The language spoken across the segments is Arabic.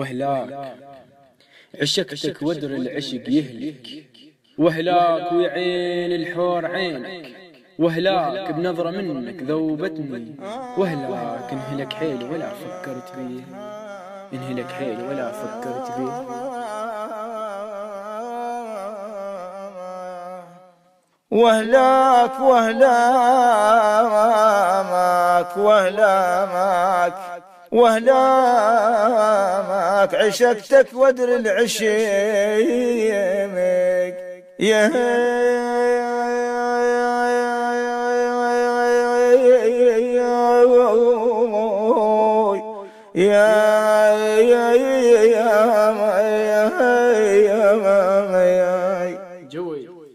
وهلاك عشقتك ودر العشق يهلك، وهلاك ويعين الحور عينك، وهلاك بنظرة منك ذوبتني، وهلاك انهلك حيلي ولا فكرت بيه، انهلك حيلي ولا فكرت بيه. وهلاك وهلامك وهلامك وهلامك عشقتك ودر العشيمك يا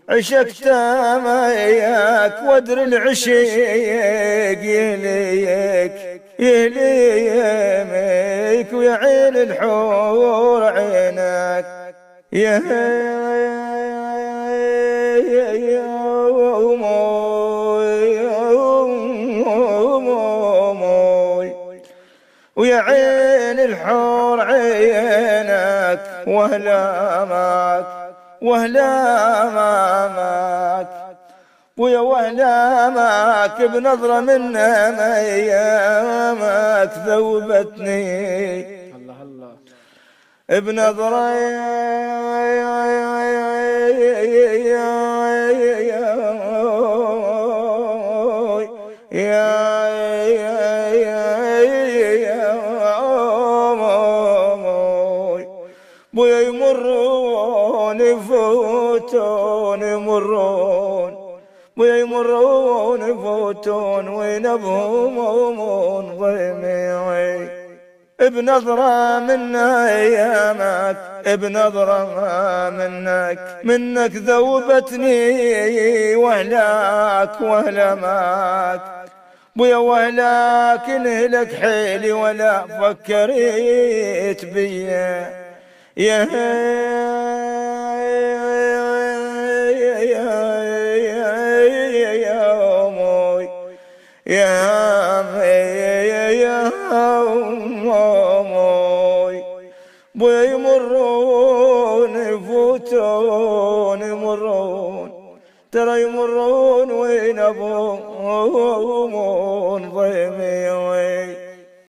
عشقت مياك ودر العشيق يليك يليمك ويعين الحور عينك يا ويا عين الحور عينك وهلامك وهلامك ويا وهلامك بنظرة من ايامك ذوبتني بنظرة بويا يمرون يفوتون يمرون بويا يمرون يفوتون وينبهم ضيمي بنظرة من ايامك بنظرة منك ذوبتني وهلاك وهلمك بويا وهلاك انهلك حيلي ولا فكرت بيا يا موي يا موي بويا يمرون يفوتون يمرون ترى يمرون وينبون ضيمي